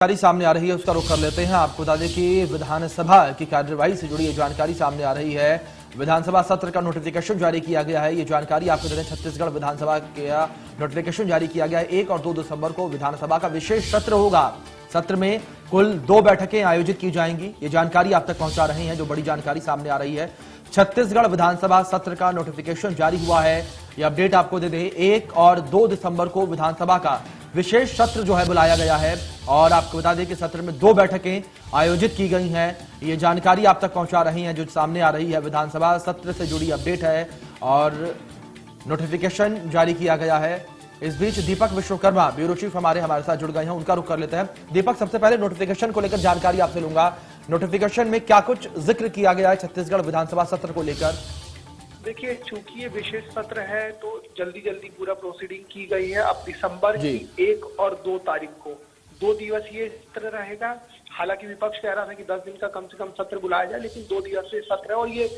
जानकारी सामने आ रही है उसका रुख कर लेते हैं। आपको बता दें कि विधानसभा की कार्यवाही से जुड़ी ये जानकारी सामने आ रही है। विधानसभा सत्र का नोटिफिकेशन जारी किया गया है। ये जानकारी आपको बता दें छत्तीसगढ़ विधानसभा का नोटिफिकेशन जारी किया गया है। 1 और 2 दिसंबर को विधानसभा का विशेष सत्र होगा। सत्र में कुल 2 बैठकें आयोजित की जाएंगी। ये जानकारी आप तक पहुंचा रहे हैं, जो बड़ी जानकारी सामने आ रही है। छत्तीसगढ़ विधानसभा सत्र का नोटिफिकेशन जारी हुआ है। ये अपडेट आपको दे दें, 1 और 2 दिसंबर को विधानसभा का विशेष सत्र जो है बुलाया गया है और आपको बता दें कि सत्र में 2 बैठकें आयोजित की गई हैं। ये जानकारी आप तक पहुंचा रही हैं जो सामने आ रही है। विधानसभा सत्र से जुड़ी अपडेट है और नोटिफिकेशन जारी किया गया है। इस बीच दीपक विश्वकर्मा ब्यूरो चीफ हमारे साथ जुड़ गए हैं, उनका रुख कर लेते हैं। दीपक, सबसे पहले नोटिफिकेशन को लेकर जानकारी आपसे लूंगा। नोटिफिकेशन में क्या कुछ जिक्र किया गया है छत्तीसगढ़ विधानसभा सत्र को लेकर? देखिए, चूंकि ये विशेष सत्र है तो जल्दी पूरा प्रोसीडिंग की गई है। अब दिसंबर की 1 और 2 तारीख को 2 दिवसीय सत्र रहेगा। हालांकि विपक्ष कह रहा था कि 10 दिन का कम से कम सत्र बुलाया जाए, लेकिन 2 दिवसीय सत्र है और ये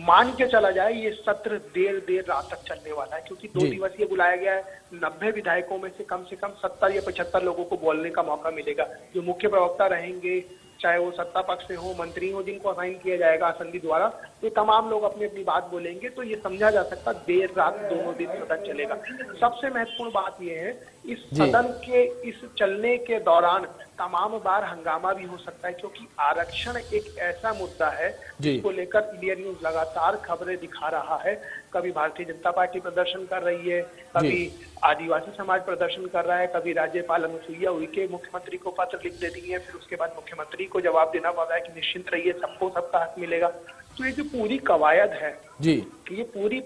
मान के चला जाए ये सत्र देर रात तक चलने वाला है, क्योंकि 2 दिवसीय बुलाया गया है। 90 विधायकों में से कम 70 या 75 लोगों को बोलने का मौका मिलेगा। जो मुख्य प्रवक्ता रहेंगे, चाहे वो सत्ता पक्ष से हो, मंत्री हो, जिनको असाइन किया जाएगा असेंबली द्वारा, तो तमाम लोग अपनी अपनी बात बोलेंगे। तो ये समझा जा सकता देर रात दोनों दिन सदन चलेगा। सबसे महत्वपूर्ण बात ये है, इस सदन के इस चलने के दौरान तमाम बार हंगामा भी हो सकता है, क्योंकि आरक्षण एक ऐसा मुद्दा है जिसको लेकर इंडिया न्यूज लगातार खबरें दिखा रहा है। कभी भारतीय जनता पार्टी प्रदर्शन कर रही है, कभी आदिवासी समाज प्रदर्शन कर रहा है, कभी राज्यपाल अनुसुईया उइके मुख्यमंत्री को पत्र लिख देती है, फिर उसके बाद मुख्यमंत्री को जवाब देना पड़ता है कि निश्चिंत रहिए, सबको सबका हक मिलेगा। तो ये जो पूरी कवायद है ये पूरी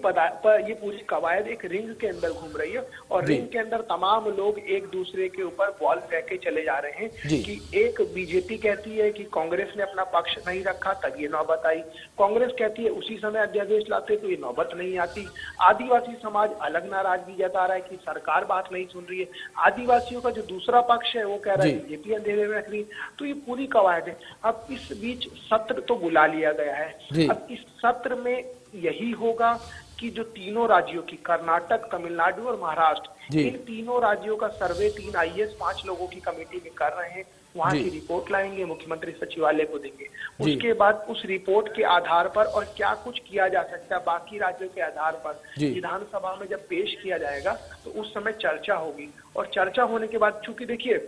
कवायद एक रिंग के अंदर घूम रही है और रिंग के अंदर तमाम लोग एक दूसरे के ऊपर बॉल फेंक के चले जा रहे हैं कि एक बीजेपी कहती है कि कांग्रेस ने अपना पक्ष नहीं रखा तब ये नौबत आई, कांग्रेस कहती है उसी समय अध्यादेश लाते तो ये नौबत नहीं आती, आदिवासी समाज अलग नाराजगी जता रहा है कि सरकार बात नहीं सुन रही है, आदिवासियों का जो दूसरा पक्ष है वो कह रहा है बीजेपी अंधेरे में रख रही है। तो ये पूरी कवायद है। अब इस बीच सत्र तो बुला लिया गया है। अब इस सत्र में यही होगा कि जो तीनों राज्यों की कर्नाटक, तमिलनाडु और महाराष्ट्र, इन तीनों राज्यों का सर्वे 3 IAS 5 लोगों की कमेटी में कर रहे हैं। वहां की रिपोर्ट लाएंगे, मुख्यमंत्री सचिवालय को देंगे। उसके बाद उस रिपोर्ट के आधार पर और क्या कुछ किया जा सकता है बाकी राज्यों के आधार पर विधानसभा में जब पेश किया जाएगा तो उस समय चर्चा होगी। और चर्चा होने के बाद, चूंकि देखिए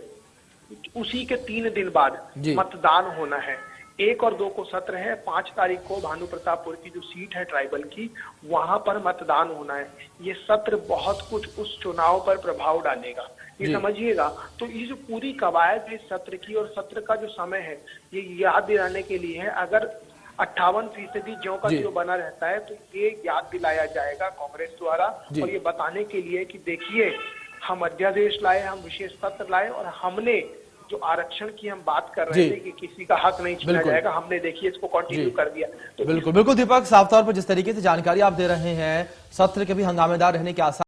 उसी के 3 दिन बाद मतदान होना है। 1 और 2 को सत्र है, 5 तारीख को भानु प्रतापपुर की जो सीट है ट्राइबल की, वहां पर मतदान होना है। ये सत्र बहुत कुछ उस चुनाव पर प्रभाव डालेगा, ये समझिएगा। तो ये जो पूरी कवायद है सत्र की और सत्र का जो समय है, ये याद दिलाने के लिए है। अगर 58% ज्यों का त्यों बना रहता है तो ये याद दिलाया जाएगा कांग्रेस द्वारा और ये बताने के लिए कि देखिए हम अध्यादेश लाए, हम विशेष सत्र लाए और हमने जो आरक्षण की हम बात कर रहे थे कि किसी का हक नहीं छीना जाएगा, हमने देखिए इसको कंटिन्यू कर दिया। तो बिल्कुल दीपक, साफ तौर पर जिस तरीके से जानकारी आप दे रहे हैं, सत्र के भी हंगामेदार रहने के आसार